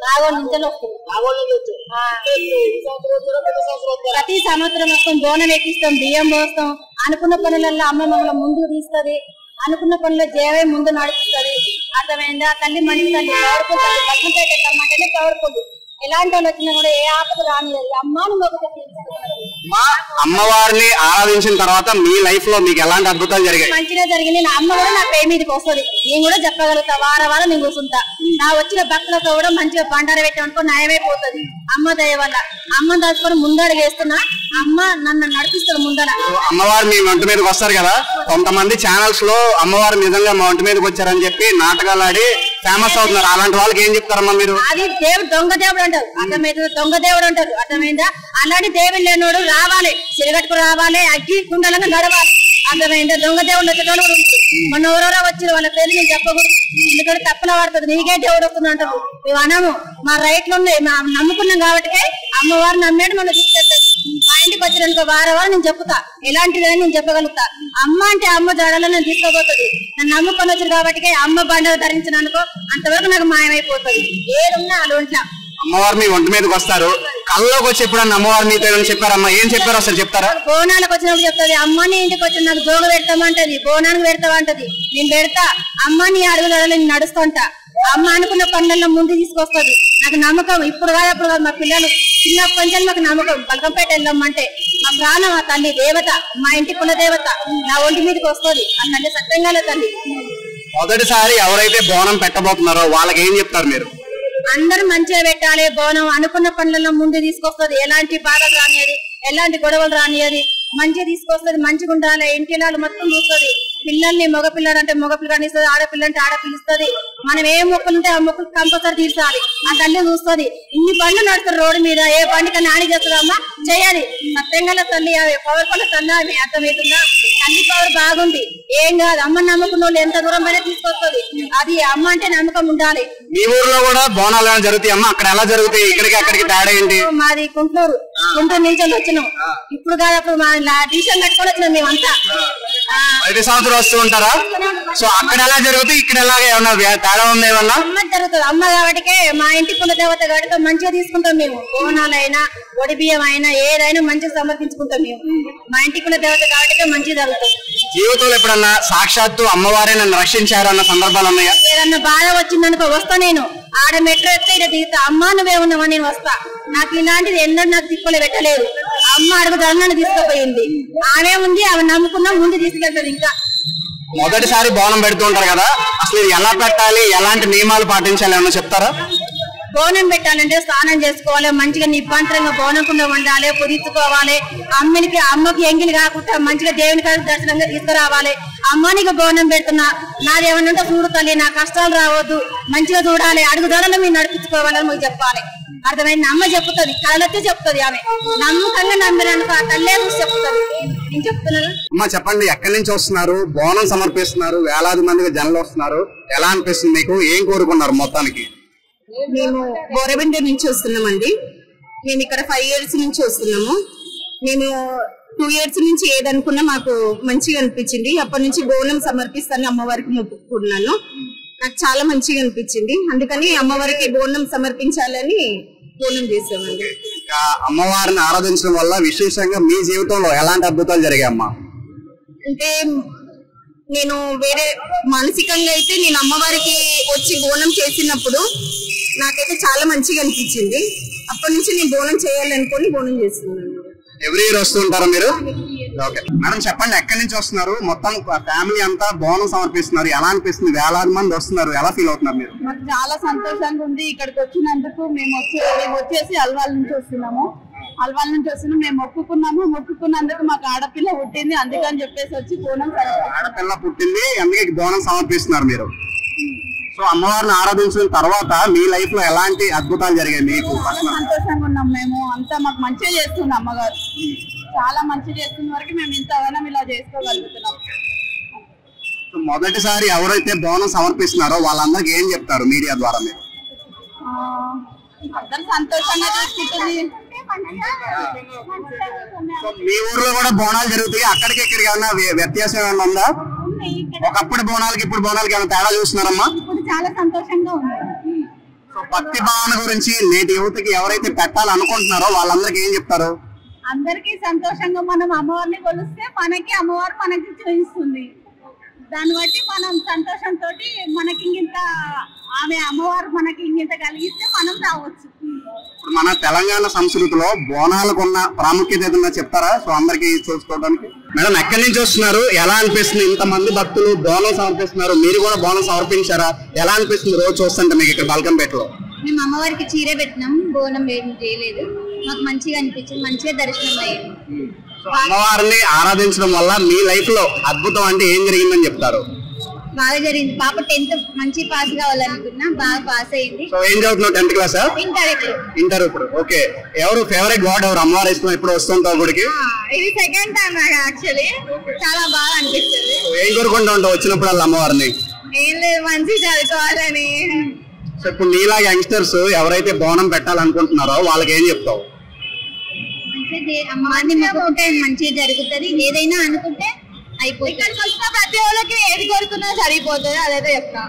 నాగోళ్ళ నుంచి వస్తుంది. ప్రతి సంవత్సరం వస్తాం, బోనం ఎక్కిస్తాం, బియ్యం పోస్తాం. అనుకున్న పనులలో అమ్మ మమ్మల్ని ముందుకు తీస్తుంది, అనుకున్న పనులు జయవే ముందు నడుపుతుంది. అర్థమైందా? తల్లి మనిషి తల్లి పవర్ఫుల్ తల్లి. లక్ష్మీపేట వెళ్ళామంటేనే పవర్ఫుల్. ఎలాంటి వాళ్ళు వచ్చినా కూడా ఏ ఆపద రానియదు. అమ్మాని మొక్కలు అమ్మవారిని ఆరాధించిన తర్వాత మీ లైఫ్ లో మీకు ఎలాంటి అద్భుతాలు జరిగాయి? మంచిగా జరిగింది. నా అమ్మ కూడా నా పేరు మీదకి వస్తుంది. నేను కూడా చెప్పగలుగుతా. వారం నేను కూర్చుంటా. నా వచ్చిన భక్తులతో కూడా మంచిగా బండార పెట్టామనుకో న్యాయమైపోతుంది. అమ్మ దయ వల్ల అమ్మని దాచుకొని ముందడుగు వేస్తున్నా. అమ్మ నన్ను నడిపిస్తుంది ముందర. అమ్మవారు మీ ఒంటి మీదకి వస్తారు కదా, కొంతమంది ఛానల్స్ లో అమ్మవారు నిజంగా మా ఒంటి మీదకి వచ్చారని చెప్పి నాటకాలు ఆడి ఫేమస్ అవుతున్నారు. అలాంటి వాళ్ళకి ఏం చెప్తారమ్మా మీరు? అది దేవుడు దొంగ దేవుడు అంటారు. అర్థమైంది? దొంగ దేవుడు అంటారు. అర్థమైందా? అలాంటి దేవుడు లేనోడు రావాలి, సిరగట్టుకు రావాలి, అగ్గి కుండలంగా నడవాలి. అర్థమైందా? దొంగ దేవుడు వచ్చేటోడు కూడా ఉంటుంది. మొన్న ఎవరెవరో వచ్చారు, వాళ్ళ పేరు నేను చెప్పకూడదు. ఎందుకంటే తప్పున పడుతుంది. నీకే దేవుడు వస్తుంది అంటారు. మేము అనము. మా రైట్లు ఉన్నాయి, మా నమ్ముకున్నాం కాబట్టి అమ్మవారు నమ్మేడు మనం తీసుకెళ్తాడు. మా ఇంటికి వచ్చిన వారం నేను చెప్తా. ఎలాంటిదని నేను చెప్పగలుగుతా. అమ్మ అంటే అమ్మ జాడలో నేను తీసుకోబోతుంది. నన్ను నమ్ముకొని వచ్చారు కాబట్టి అమ్మ బండలు ధరించిన అనుకో అంతవరకు నాకు మాయమైపోతుంది. ఏడున్నా అలా ఉంటా. అమ్మవారు మీ ఒంటి మీదకి వస్తారు, కళ్ళలోకి వచ్చి ఎప్పుడన్నా అమ్మవారు మీతో చెప్పారమ్మా? ఏం చెప్పారు అసలు చెప్తారా? బోనాలకు వచ్చినప్పుడు చెప్తుంది. అమ్మ నీ ఇంటికి వచ్చి నాకు జోగు పెడతామంటది, బోనానికి పెడతామంటది. నేను పెడతా. అమ్మ నీ అడుగులలో నేను నడుస్తుంటా. అమ్మ అనుకున్న పనులలో ముందు తీసుకొస్తుంది. నాకు నమ్మకం. ఇప్పుడు కాదు అప్పుడు కాదు. మా పిల్లలు చిన్నప్పటి నుంచి మాకు నమ్మకం. బల్కంపేట వెళ్ళామంటే మా ప్రాణం ఆ తల్లి దేవత, మా ఇంటి కుల దేవత నా ఒంటి మీదకి వస్తుంది. ఆ తల్లి సత్యంగా తల్లి. మొదటిసారి ఎవరైతే బోనం పెట్టబోతున్నారో వాళ్ళకి ఏం చెప్తారు మీరు? అందరూ మంచిగా పెట్టాలి. బోనం అనుకున్న పనులలో ముందు తీసుకొస్తుంది. ఎలాంటి బాధలు రానియది, ఎలాంటి గొడవలు రానియది. మంచిగా తీసుకొస్తుంది. మంచిగా ఉండాలి. ఇంటిలాలు మొత్తం చూస్తుంది. పిల్లల్ని మగపిల్లడు అంటే మగపిల్లడు ఇస్తుంది, ఆడపిల్ల అంటే ఆడపిల్లిస్తుంది. మనం ఏ మొక్కలు ఉంటే ఆ మొక్కలు కంపల్సరీ తీర్చాలి. ఆ తల్లి చూస్తుంది. ఇన్ని బండ్లు నడుస్తారు రోడ్డు మీద, ఏ బండికి నాని చేస్తుందమ్మా చేయాలి. సత్యంగా తల్లి పవర్ఫుల్ తల్లి. ఆమె అర్థమవుతుందా? తల్లి పవర్ బాగుంది. ఏం కాదు. అమ్మ నమ్మకం వాళ్ళు ఎంత దూరం అయినా తీసుకొస్తుంది. అది అమ్మ అంటే నమ్మకం ఉండాలి. మీ ఊర్లో కూడా బోనాలు ఏమైనా జరుగుతాయి అమ్మా? అక్కడ ఎలా జరుగుతాయి? ఇక్కడికి అక్కడికి తేడా ఏంటి? మాది గుంటూరు నుంచి వచ్చినాం. ఇప్పుడు కాదు అప్పుడు మా డిసిషన్ కట్టుకొని వచ్చినాం మేమంతా. ప్రతి సంవత్సరం వస్తూ ఉంటారా? సో అక్కడ ఎలా జరుగుతుంది, ఇక్కడ ఎలాగే ఏమన్నా తేడా ఉంది? ఏమన్నా అమ్మ జరుగుతుంది. అమ్మ కాబట్టి మా ఇంటి కుల దేవత కాబట్టి మంచిగా తీసుకుంటాం మేము. బోనాలైనా ఒడి బియ్యం అయినా ఏదైనా మంచిగా సమర్పించుకుంటాం మేము. మా ఇంటి కుల దేవత కాబట్టి మంచిగా జరుగుతుంది. జీవితంలో ఎప్పుడన్నా సాక్షాత్తు అమ్మవారే నన్ను రక్షించారు అన్న సందర్భాలు ఉన్నాయా? ఏదన్నా బాధ వచ్చిందనుకో వస్తా. నేను ఆడ మెట్రో ఎక్కితే ఇక్కడ దిగుతా. అమ్మ నువ్వే ఉన్నావా నేను వస్తా. నాకు ఇలాంటిది ఎన్నడూ నాకు తిప్పలు పెట్టలేదు. అమ్మ అడుగుదాన్ని నన్ను తీసుకుపోయింది. ఆమె ఉంది, ఆమె నమ్ముకున్నా ముందు తీసుకెళ్తాది. ఇంకా మొదటిసారి బోనం పెడుతూ ఉంటారు కదా, అసలు ఎలా పెట్టాలి, ఎలాంటి నియమాలు పాటించాలి ఏమన్నా చెప్తారా? బోనం పెట్టాలంటే స్నానం చేసుకోవాలి. మంచిగా నిబ్బంతరంగా బోనం కుండ వండాలి, పుదించుకోవాలి. అమ్మకి ఎంగిలి కాకుండా మంచిగా దేవుని కాడికి దర్శనంగా తీసుకురావాలి. అమ్మానికి బోనం పెడుతున్నా, నాదేమన్నా ఉంటే చూడు తల్లి, నా కష్టాలు రావద్దు, మంచిగా చూడాలి, అడుగుదలలో మీరు నడిపించుకోవాలని మీకు చెప్పాలి. అర్థమైంది? అమ్మ చెప్తుంది, కళ్ళతో చెప్తుంది. ఆమె నమ్మకంగా నమ్మినందుకు ఆ తల్లే చూసి చెప్తుంది. నేను చెప్తున్నాను. అమ్మా చెప్పండి, ఎక్కడి నుంచి వస్తున్నారు? బోనం సమర్పిస్తున్నారు, వేలాది మందిగా జనాలు వస్తున్నారు. ఎలా అనిపిస్తుంది మీకు? ఏం కోరుకున్నారు మొత్తానికి? మేము బోరబండి నుంచి వస్తున్నామండి. మేము ఇక్కడ 5 years నుంచి వస్తున్నాము. మేము 2 years నుంచి ఏదనుకున్నా మాకు మంచిగా అనిపించింది. అప్పటి నుంచి బోనం సమర్పిస్తాను అమ్మవారికి మొక్కుకున్నాను. నాకు చాలా మంచిగా అనిపించింది. అందుకని అమ్మవారికి బోనం సమర్పించాలని బోనం చేసామండి. అమ్మవారిని ఆరాధించడం వల్ల విశేషంగా మీ జీవితంలో ఎలాంటి అద్భుతాలు జరిగాయమ్మా? అంటే నేను వేరే మానసికంగా అయితే నేను అమ్మవారికి వచ్చి బోనం చేసినప్పుడు నాకైతే చాలా మంచిగా అనిపించింది. అప్పటి నుంచి నేను బోనం చేయాలనుకుని బోనం చేస్తున్నాను. ఎవ్రీ ఇయర్ వస్తుంటారా మీరు? ఓకే మేడం చెప్పండి, ఎక్కడి నుంచి వస్తున్నారు? మొత్తం ఫ్యామిలీ అంతా బోనం సమర్పిస్తున్నారు. ఎలా అనిపిస్తుంది? వేలాది మంది వస్తున్నారు, ఎలా ఫీల్ అవుతున్నారు మీరు? మాకు చాలా సంతోషంగా ఉంది. ఇక్కడికి వచ్చినందుకు మేము వచ్చేసి అల్వాల్ నుంచి వస్తున్నాము. మేము మొక్కుకున్నందుకు మాకు ఆడపిల్ల పుట్టింది, అందుకని చెప్పేసి వచ్చి బోనం ఆడపిల్ల పుట్టింది అందుకే బోనం సమర్పిస్తున్నారు మీరు. సో అమ్మవారిని ఆరాధించిన తర్వాత మీ లైఫ్ లో ఎలాంటి అద్భుతాలు జరిగాయి మీకు? సంతోషంగా ఉన్నాం. మేము అంతా మాకు మంచిగా చేస్తుంది అమ్మగారు, చాలా మంచిగా చేస్తున్న వరకు మేము ఇంతగానో ఇలా చేసుకోగలుగుతున్నాం. మొదటిసారి ఎవరైతే బోనం సమర్పిస్తున్నారో వాళ్ళందరికి ఏం చెప్తారు మీడియా ద్వారా మీరు? అందరూ సంతోషంగా చేసుకుంటుంది. మీ ఊర్లో కూడా బోనాలు జరుగుతాయి, అక్కడికి ఇక్కడికి ఏమన్నా వ్యత్యాసం ఏమన్నా ఉందా? ఒకప్పుడు బోనాలకి ఇప్పుడు బోనాలకి ఏమైనా తేడా చూస్తున్నారమ్మా? ఇప్పుడు చాలా సంతోషంగా ఉంది. భక్తి భావన గురించి నేటి యువతకి ఎవరైతే పెట్టాలనుకుంటున్నారో వాళ్ళందరికీ ఏం చెప్తారు? అందరికీ సంతోషంగా మనం అమ్మవారిని కొలిస్తే మనకి అమ్మవారు మనకి చూపిస్తుంది. దాన్ని బట్టి మనం సంతోషంతో మనకి ఇంత ఆమె అమ్మవారు మనకి ఇంత కలిగిస్తే మనం రావచ్చు. మన తెలంగాణ సంస్కృతిలో బోనాలకు ఉన్న ప్రాముఖ్యత ఏదన్నా చెప్తారా? సో అందరికి చూసుకోవడానికి. మేడం ఎక్కడి నుంచి వస్తున్నారు? ఎలా అనిపిస్తుంది? ఇంతమంది భక్తులు బోనం సమర్పిస్తున్నారు, మీరు కూడా బోనం సమర్పించారా? ఎలా అనిపిస్తుంది రోజు చూస్తుంటే మీకు ఇక్కడ బల్కంపేటలో? మేము అమ్మవారికి చీర పెట్టినాం, బోనం ఏం చేయలేదు. మాకు మంచిగా అనిపించింది, మంచిగా దర్శనం అయ్యింది. అమ్మవారిని ఆరాధించడం వల్ల మీ లైఫ్ లో అద్భుతం అంటే ఏం జరిగిందని చెప్తారు? బాగా జరిగింది. పాప 10th మంచి పాస్ కావాలనుకున్నా, బాగా పాస్ అయింది. సో ఏం చదువుతున్నావు? 10th class? ఇంటర్ ఇప్పుడు. ఓకే, ఎవరు ఫేవరెట్ గాడ్ ఎవరు? అమ్మవారి ఇష్టం ఎప్పుడు వస్తుంటావు గుడికి? ఇది సెకండ్ టైం నాకు యాక్చువల్లీ చాలా బాగా అనిపిస్తుంది. ఏం కోరుకుంటూ ఉంటావు వచ్చినప్పుడు వాళ్ళ అమ్మవారిని? ఏం లేదు, మంచి చదువుకోవాలని. సో ఇప్పుడు నీలా యంగ్స్టర్స్ ఎవరైతే బోనం పెట్టాలనుకుంటున్నారో వాళ్ళకి ఏం చెప్తావు? అమ్మవారిని మొక్కుకుంటే మంచిగా జరుగుతుంది, ఏదైనా అనుకుంటే అయిపోతుంది. ప్రతి ఒక్కరికి ఏది కోరుకున్నా సరిపోతుంది, అదైతే చెప్తా.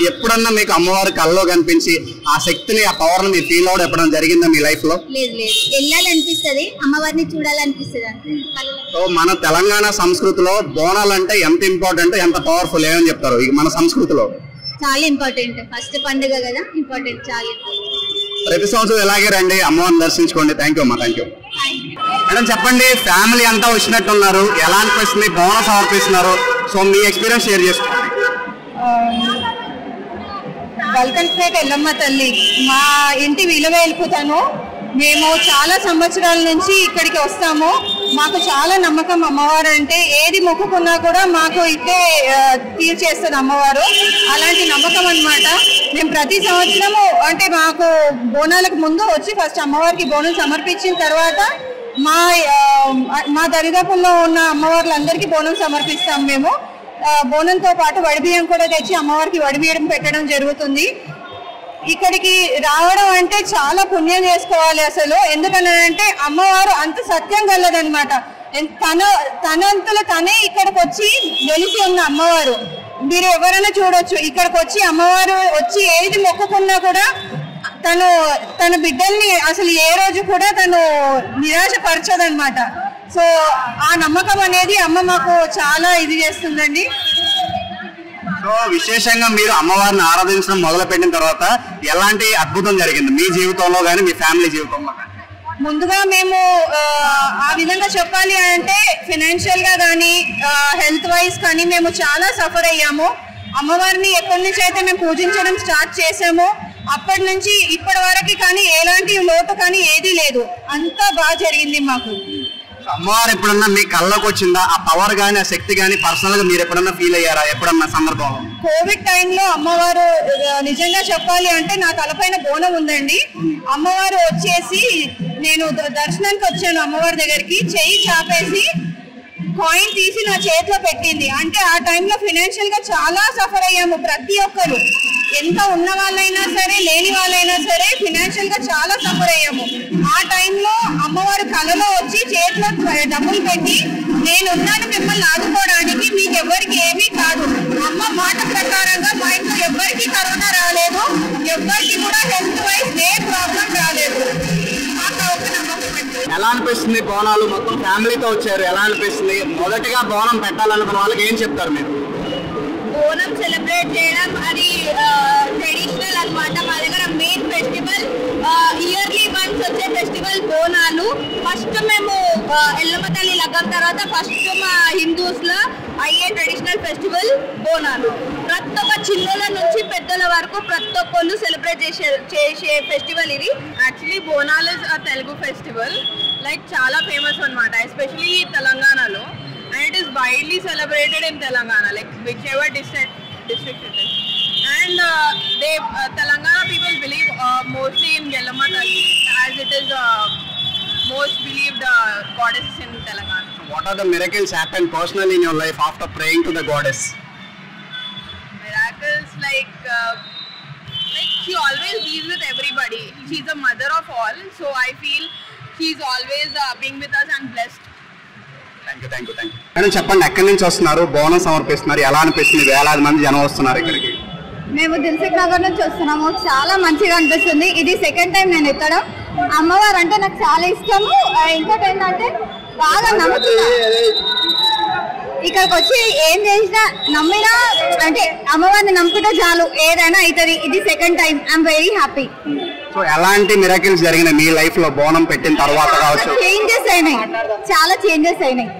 ఎప్పుడన్నా మీకు అమ్మవారి కల్లో కనిపించి ఆ శక్తిని, ఆ పవర్ ని మీరు ఫీల్ అవడం ఎప్పుడన్నా జరిగిందా మీ లైఫ్ లో? లేదు లేదు, వెళ్ళాలనిపిస్తుంది, అమ్మవారిని చూడాలనిపిస్తుంది అంతే. సో మన తెలంగాణ సంస్కృతిలో బోనాలు అంటే ఎంత ఇంపార్టెంట్, ఎంత పవర్ఫుల్ ఏమని చెప్తారు మన సంస్కృతిలో? చాలా ఇంపార్టెంట్, ఫస్ట్ పండుగ కదా, ఇంపార్టెంట్, చాలా ప్రతి సంవత్సరం ఇలాగే రండి, అమ్మవారిని దర్శించుకోండి. థ్యాంక్ యూ అమ్మా. Thank you madam. చెప్పండి, ఫ్యామిలీ అంతా వచ్చినట్టున్నారు, ఎలా అనిపిస్తుంది? బోనం సమర్పిస్తున్నారు, సో మీ ఎక్స్పీరియన్స్ షేర్ చేసుకోండి. బల్కంపేట ఎల్లమ్మ తల్లి మా ఇంటి విలువ వెళ్ళిపోతాను. మేము చాలా సంవత్సరాల నుంచి ఇక్కడికి వస్తాము. మాకు చాలా నమ్మకం అమ్మవారు అంటే. ఏది మొక్కుకున్నా కూడా మాకు ఇట్టే తీర్చేస్తుంది అమ్మవారు. అలాంటి నమ్మకం అన్నమాట. మేము ప్రతి సంవత్సరము అంటే మాకు బోనాలకు ముందు వచ్చి ఫస్ట్ అమ్మవారికి బోనం సమర్పించిన తర్వాత మా దరిదాపుల్లో ఉన్న అమ్మవార్లందరికీ బోనం సమర్పిస్తాం మేము. బోనంతో పాటు వడిబియ్యం కూడా తెచ్చి అమ్మవారికి వడిబియ్యం పెట్టడం జరుగుతుంది. ఇక్కడికి రావడం అంటే చాలా పుణ్యం చేసుకోవాలి అసలు. ఎందుకనంటే అమ్మవారు అంత సత్యం కలదనమాట. తనంతలో తనే ఇక్కడికి వచ్చి వెలిసి ఉన్న అమ్మవారు. మీరు ఎవరైనా చూడొచ్చు, ఇక్కడికి వచ్చి అమ్మవారు వచ్చి ఏది మొక్కుకున్నా కూడా తన బిడ్డల్ని అసలు ఏ రోజు కూడా తను నిరాశపరచదనమాట. సో ఆ నమ్మకం అనేది అమ్మ మాకు చాలా ఇది చేస్తుందండి. సో విశేషంగా మీరు అమ్మవారిని ఆరాధించడం మొదలు పెట్టిన తర్వాత ఎలాంటి అద్భుతం జరిగింది మీ జీవితంలో కానీ మీ ఫ్యామిలీ జీవితంలో? ముందుగా మేము ఆ విధంగా చెప్పాలి అంటే ఫైనాన్షియల్ గా కానీ హెల్త్ వైజ్ కానీ మేము చాలా సఫర్ అయ్యాము. అమ్మవారిని ఎప్పటి నుంచి అయితే మేము పూజించడం స్టార్ట్ చేసామో అప్పటి నుంచి ఇప్పటి వరకు కానీ ఎలాంటి లోటు కానీ ఏదీ లేదు. అంతా బాగా జరిగింది మాకు. అమ్మవారు ఎప్పుడన్నా మీ కళ్ళకు వచ్చిందా? ఆ పవర్ గానీ ఆ శక్తి గానీ పర్సనల్ గా మీరు ఎప్పుడన్నా ఫీల్ అయ్యారా ఎప్పుడన్నా సందర్భంలో? కోవిడ్ టైంలో అమ్మవారు నిజంగా చెప్పాలి అంటే నా తలపైన బోనం ఉందండి. అమ్మవారు వచ్చేసి నేను దర్శనానికి వచ్చాను అమ్మవారి దగ్గరికి, చెయ్యి చాపేసి కాయిన్ తీసి నా చేతిలో పెట్టింది. అంటే ఆ టైంలో ఫైనాన్షియల్ గా చాలా సఫర్ అయ్యాము ప్రతి ఒక్కరు. ఎంత ఉన్న వాళ్ళైనా సరే లేని వాళ్ళైనా సరే ఫైనాన్షియల్ గా చాలా సఫర్ అయ్యాము. ఆ టైంలో అమ్మవారు కళలో వచ్చి చేతిలో డబ్బులు పెట్టి నేనున్నాను మిమ్మల్ని ఆదుకోవడానికి, మీకు ఎవరికి ఏమీ కాదు. అమ్మ మాట ప్రకారంగా మా ఇంట్లో ఎవ్వరికి కరోనా రాలేదు, ఎవ్వరికి కూడా హెల్త్ వైజ్ ఏ ప్రాబ్లం రాలేదు. ఎలా అనిపిస్తుంది? బోనాలు మొత్తం ఫ్యామిలీతో వచ్చారు, ఎలా అనిపిస్తుంది? మొదటిగా బోనం పెట్టాలనుకున్న వాళ్ళకి ఏం చెప్తారు మీరు? బోనం సెలబ్రేట్ చేయడం అది ట్రెడిషనల్ అన్నమాట. మా దగ్గర మెయిన్ ఫెస్టివల్, ఇయర్లీ వన్స్ వచ్చే ఫెస్టివల్ బోనాలు. ఫస్ట్ మేము ఎల్లమ్మ తల్లి లగ్గం తర్వాత ఫస్ట్ మా హిందూస్ లో అయ్యే ట్రెడిషనల్ ఫెస్టివల్ బోనాలు. ప్రతి ఒక్క చిన్నల నుంచి పెద్దల వరకు ప్రతి ఒక్కళ్ళు సెలబ్రేట్ చేసే ఫెస్టివల్ ఇది. Actually Bonalu is a Telugu festival, like చాలా ఫేమస్ అన్నమాట, ఎస్పెషలీ తెలంగాణలో. And it is widely celebrated in Telangana, like whichever district it is. And Telangana people believe mostly in Yellamma Talli, as it is most believed goddess in Telangana. So what are the miracles happened personally in your life after praying to the goddess? Miracles like she always deals with everybody. She's the mother of all, so I feel she's always being with us and blessed. Thank you. Madam చెప్పండి, ఎక్కడి నుంచి వస్తున్నారు? బోనం సమర్పిస్తున్నారు, ఎలా అనిపిస్తుంది? వేలాది మంది జనం వస్తున్నారు ఇక్కడికి. మేము దిల్సుఖ్ నగర్ నుంచి వస్తున్నాము. చాలా మంచిగా అనిపిస్తుంది. ఇది సెకండ్ టైం నేను ఎత్తడం. అమ్మవారు అంటే నాకు చాలా ఇష్టము. ఇంకోటి ఏంటంటే బాగా నమ్ముతున్నా. ఇక్కడికి వచ్చి ఏం చేసినా నమ్మినా అంటే అమ్మవారిని నమ్ముకుంటే చాలు, ఏదైనా అవుతుంది. ఇది second time. I'm very happy. So ఎలాంటి మిరాకిల్స్ జరిగినాయి మీ లైఫ్ లో బోనం పెట్టిన తర్వాత కావచ్చు? చేంజెస్ అయినాయి, చాలా చేంజెస్ అయినాయి.